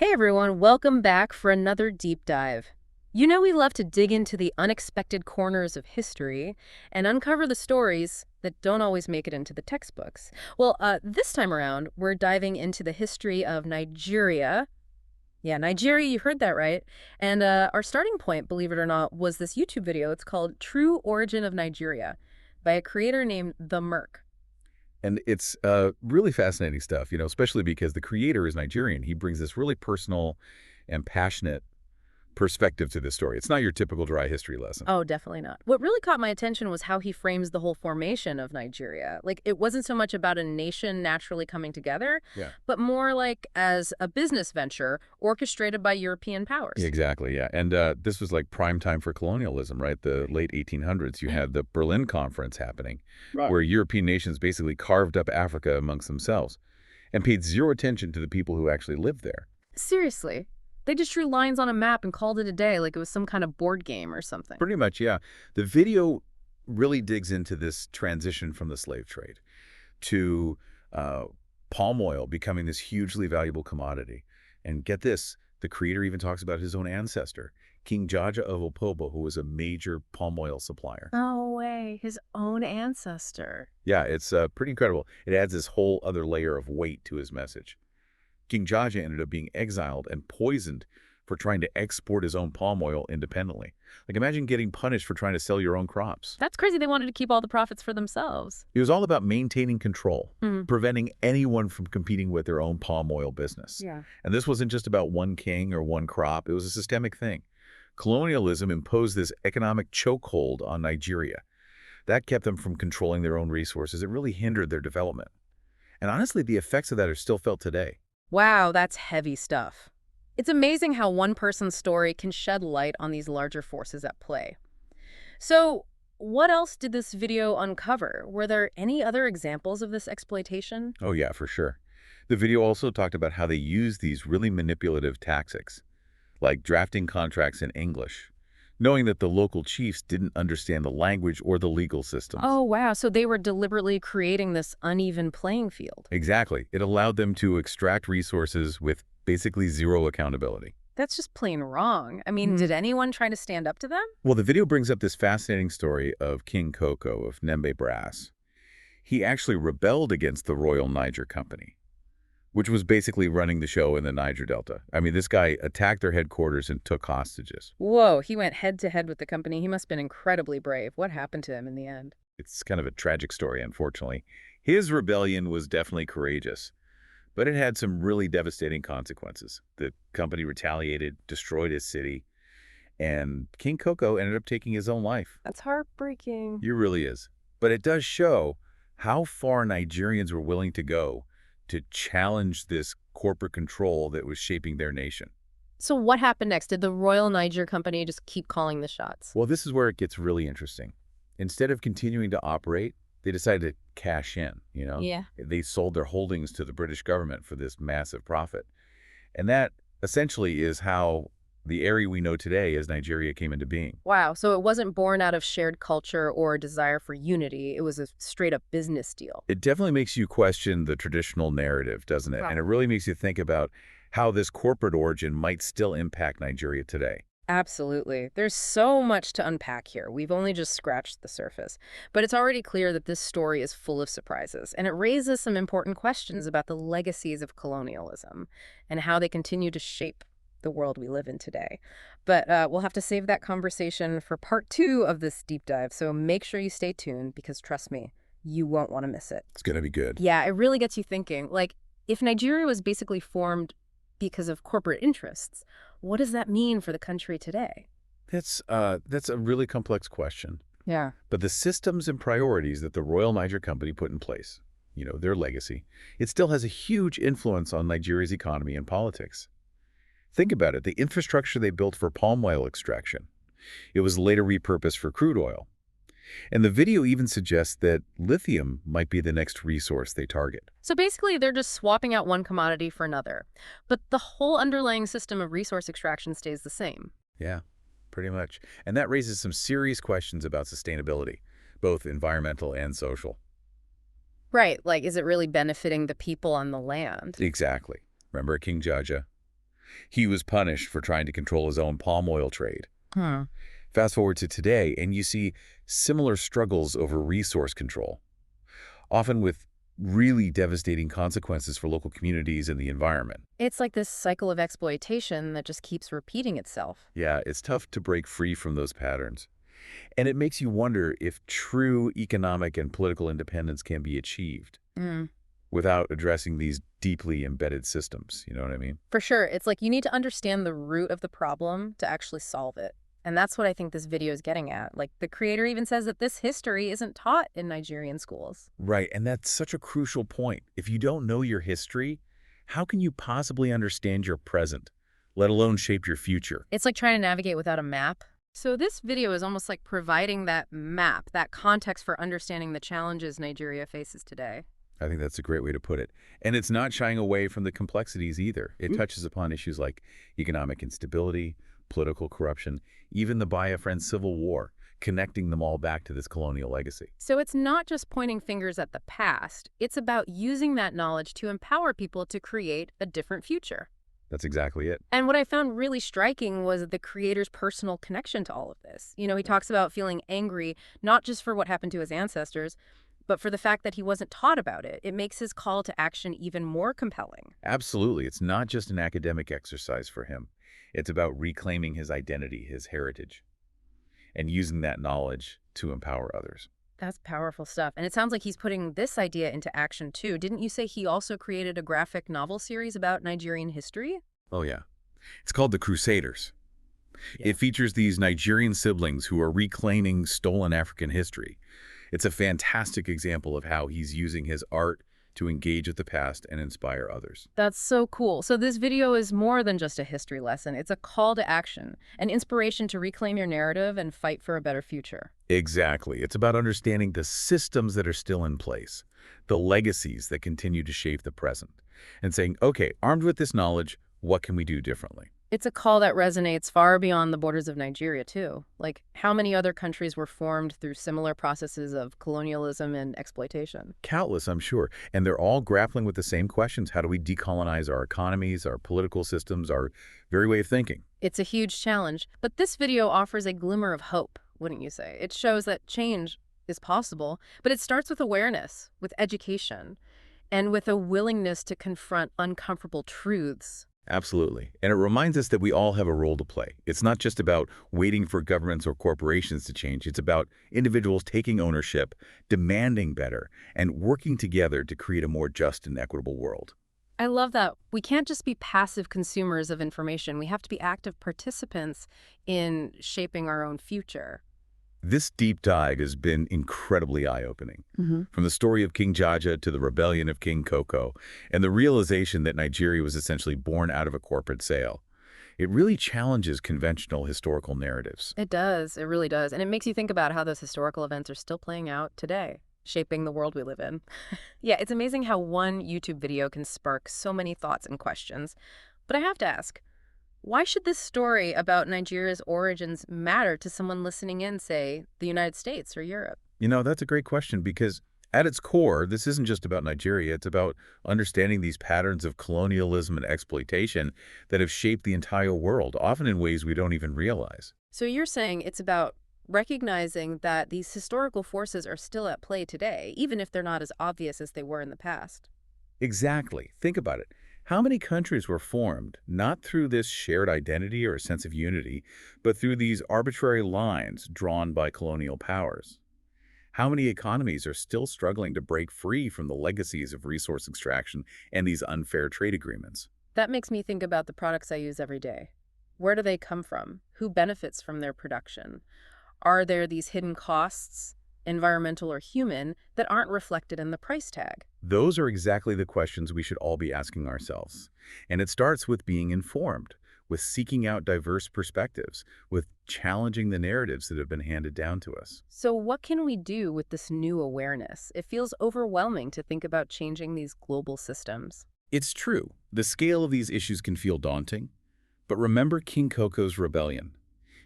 Hey everyone, welcome back for another deep dive. You know we love to dig into the unexpected corners of history and uncover the stories that don't always make it into the textbooks. This time around, we're diving into the history of Nigeria. Yeah, Nigeria, you heard that right. And our starting point, believe it or not, was this YouTube video. It's called True Origin of Nigeria by a creator named The Merc. And it's really fascinating stuff, especially because the creator is Nigerian. He brings this really personal and passionate perspective to this story. It's not your typical dry history lesson. Oh, definitely not. What really caught my attention was how he frames the whole formation of Nigeria. Like, it wasn't so much about a nation naturally coming together, Yeah. but more like as a business venture orchestrated by European powers. Exactly, yeah. And this was like prime time for colonialism, right? The late 1800s. You had the Berlin Conference happening, Right. where European nations basically carved up Africa amongst themselves and paid zero attention to the people who actually lived there. Seriously. They just drew lines on a map and called it a day like it was some kind of board game or something. Pretty much, yeah. The video really digs into this transition from the slave trade to uh, palm oil becoming this hugely valuable commodity. And get this, the creator even talks about his own ancestor, King Jaja of Opobo, who was a major palm oil supplier. No way. His own ancestor. Yeah, it's pretty incredible. It adds this whole other layer of weight to his message. King Jaja ended up being exiled and poisoned for trying to export his own palm oil independently. Like, imagine getting punished for trying to sell your own crops. That's crazy. They wanted to keep all the profits for themselves. It was all about maintaining control, Hmm. preventing anyone from competing with their own palm oil business. Yeah. And this wasn't just about one king or one crop. It was a systemic thing. Colonialism imposed this economic chokehold on Nigeria. That kept them from controlling their own resources. It really hindered their development. And honestly, the effects of that are still felt today. Wow, that's heavy stuff. It's amazing how one person's story can shed light on these larger forces at play. So, what else did this video uncover? Were there any other examples of this exploitation? Oh yeah, for sure. The video also talked about how they used these really manipulative tactics, like drafting contracts in English, knowing that the local chiefs didn't understand the language or the legal systems. Oh, wow. So they were deliberately creating this uneven playing field. Exactly. It allowed them to extract resources with basically zero accountability. That's just plain wrong. I mean, did anyone try to stand up to them? Well, the video brings up this fascinating story of King Koko of Nembe Brass. He actually rebelled against the Royal Niger Company, which was basically running the show in the Niger Delta. I mean, this guy attacked their headquarters and took hostages. Whoa, he went head to head with the company. He must have been incredibly brave. What happened to him in the end? It's kind of a tragic story, unfortunately. His rebellion was definitely courageous, but it had some really devastating consequences. The company retaliated, destroyed his city, and King Koko ended up taking his own life. That's heartbreaking. He really is. But it does show how far Nigerians were willing to go to challenge this corporate control that was shaping their nation. So what happened next? Did the Royal Niger Company just keep calling the shots? Well, this is where it gets really interesting. Instead of continuing to operate, they decided to cash in, Yeah. They sold their holdings to the British government for this massive profit. And that essentially is how the area we know today as Nigeria came into being. Wow, so it wasn't born out of shared culture or a desire for unity. It was a straight-up business deal. It definitely makes you question the traditional narrative, doesn't it? Right. And it really makes you think about how this corporate origin might still impact Nigeria today. Absolutely. There's so much to unpack here. We've only just scratched the surface. But it's already clear that this story is full of surprises, and it raises some important questions about the legacies of colonialism and how they continue to shape the world we live in today. But we'll have to save that conversation for part 2 of this deep dive, so make sure you stay tuned because trust me, you won't want to miss it. It's going to be good. Yeah, it really gets you thinking. Like, if Nigeria was basically formed because of corporate interests, what does that mean for the country today? That's a really complex question. Yeah. But the systems and priorities that the Royal Niger Company put in place, their legacy, it still has a huge influence on Nigeria's economy and politics. Think about it, the infrastructure they built for palm oil extraction. It was later repurposed for crude oil. And the video even suggests that lithium might be the next resource they target. So basically, they're just swapping out one commodity for another. But the whole underlying system of resource extraction stays the same. Yeah, pretty much. And that raises some serious questions about sustainability, both environmental and social. Right, like, is it really benefiting the people on the land? Exactly. Remember King Jaja? He was punished for trying to control his own palm oil trade. Hmm. Fast forward to today, and you see similar struggles over resource control, often with really devastating consequences for local communities and the environment. It's like this cycle of exploitation that just keeps repeating itself. Yeah, it's tough to break free from those patterns. And it makes you wonder if true economic and political independence can be achieved Mm. without addressing these deeply embedded systems. You know what I mean? For sure. It's like you need to understand the root of the problem to actually solve it. And that's what I think this video is getting at. Like, the creator even says that this history isn't taught in Nigerian schools. Right, and that's such a crucial point. If you don't know your history, how can you possibly understand your present, let alone shape your future? It's like trying to navigate without a map. So this video is almost like providing that map, that context for understanding the challenges Nigeria faces today. I think that's a great way to put it. And it's not shying away from the complexities either. It touches upon issues like economic instability, political corruption, even the Biafran Civil War, connecting them all back to this colonial legacy. So it's not just pointing fingers at the past, it's about using that knowledge to empower people to create a different future. That's exactly it. And what I found really striking was the creator's personal connection to all of this. You know, he talks about feeling angry, not just for what happened to his ancestors, but for the fact that he wasn't taught about it. It makes his call to action even more compelling. Absolutely. It's not just an academic exercise for him. It's about reclaiming his identity, his heritage, and using that knowledge to empower others. That's powerful stuff. And it sounds like he's putting this idea into action too. Didn't you say he also created a graphic novel series about Nigerian history? Oh, yeah. It's called The Crusaders. It features these Nigerian siblings who are reclaiming stolen African history. It's a fantastic example of how he's using his art to engage with the past and inspire others. That's so cool. So this video is more than just a history lesson. It's a call to action, an inspiration to reclaim your narrative and fight for a better future. Exactly. It's about understanding the systems that are still in place, the legacies that continue to shape the present, and saying, okay, armed with this knowledge, what can we do differently? It's a call that resonates far beyond the borders of Nigeria, too. Like, how many other countries were formed through similar processes of colonialism and exploitation? Countless, I'm sure. And they're all grappling with the same questions. How do we decolonize our economies, our political systems, our very way of thinking? It's a huge challenge, but this video offers a glimmer of hope, wouldn't you say? It shows that change is possible, but it starts with awareness, with education, and with a willingness to confront uncomfortable truths. Absolutely. And it reminds us that we all have a role to play. It's not just about waiting for governments or corporations to change. It's about individuals taking ownership, demanding better, and working together to create a more just and equitable world. I love that. We can't just be passive consumers of information. We have to be active participants in shaping our own future. This deep dive has been incredibly eye-opening. Mm-hmm. From the story of King Jaja to the rebellion of King Koko, and the realization that Nigeria was essentially born out of a corporate sale. It really challenges conventional historical narratives. It does. It really does. And it makes you think about how those historical events are still playing out today, shaping the world we live in. Yeah, it's amazing how one YouTube video can spark so many thoughts and questions. But I have to ask, why should this story about Nigeria's origins matter to someone listening in, say, the United States or Europe? You know, that's a great question because at its core, this isn't just about Nigeria. It's about understanding these patterns of colonialism and exploitation that have shaped the entire world, often in ways we don't even realize. So you're saying it's about recognizing that these historical forces are still at play today, even if they're not as obvious as they were in the past. Exactly. Think about it. How many countries were formed not through this shared identity or a sense of unity, but through these arbitrary lines drawn by colonial powers? How many economies are still struggling to break free from the legacies of resource extraction and these unfair trade agreements? That makes me think about the products I use every day. Where do they come from? Who benefits from their production? Are there these hidden costs, environmental or human, that aren't reflected in the price tag? Those are exactly the questions we should all be asking ourselves. And it starts with being informed, with seeking out diverse perspectives, with challenging the narratives that have been handed down to us. So what can we do with this new awareness? It feels overwhelming to think about changing these global systems. It's true, the scale of these issues can feel daunting, but remember King Koko's rebellion.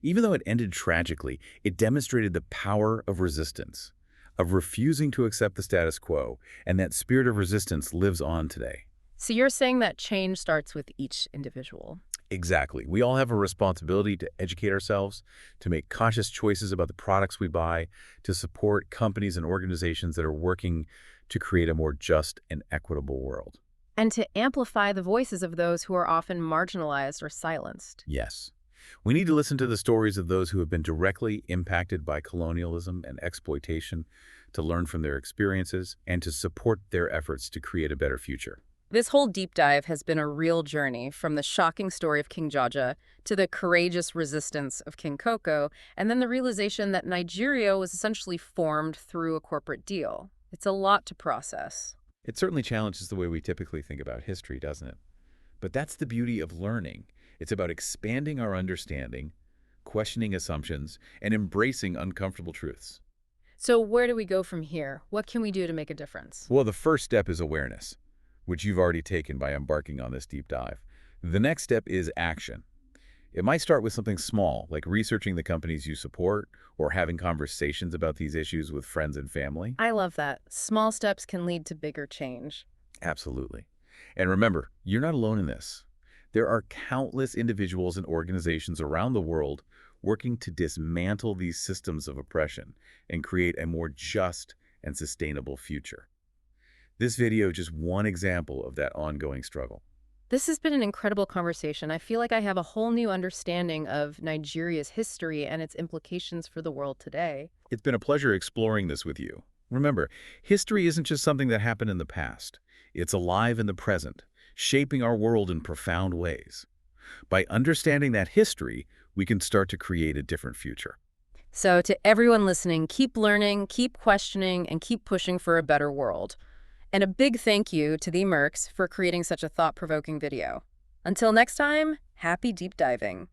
Even though it ended tragically, it demonstrated the power of resistance, of refusing to accept the status quo, and that spirit of resistance lives on today. So you're saying that change starts with each individual? Exactly. We all have a responsibility to educate ourselves, to make conscious choices about the products we buy, to support companies and organizations that are working to create a more just and equitable world. And to amplify the voices of those who are often marginalized or silenced. Yes. We need to listen to the stories of those who have been directly impacted by colonialism and exploitation, to learn from their experiences, and to support their efforts to create a better future. This whole deep dive has been a real journey, from the shocking story of King Jaja to the courageous resistance of King Koko, and then the realization that Nigeria was essentially formed through a corporate deal. It's a lot to process. It certainly challenges the way we typically think about history, doesn't it? But that's the beauty of learning. It's about expanding our understanding, questioning assumptions, and embracing uncomfortable truths. So where do we go from here? What can we do to make a difference? Well, the first step is awareness, which you've already taken by embarking on this deep dive. The next step is action. It might start with something small, like researching the companies you support or having conversations about these issues with friends and family. I love that. Small steps can lead to bigger change. Absolutely. And remember, you're not alone in this. There are countless individuals and organizations around the world working to dismantle these systems of oppression and create a more just and sustainable future. This video is just one example of that ongoing struggle. This has been an incredible conversation. I feel like I have a whole new understanding of Nigeria's history and its implications for the world today. It's been a pleasure exploring this with you. Remember, history isn't just something that happened in the past. It's alive in the present, shaping our world in profound ways. By understanding that history, we can start to create a different future. So to everyone listening, keep learning, keep questioning, and keep pushing for a better world. And a big thank you to the Mercs for creating such a thought-provoking video. Until next time, happy deep diving.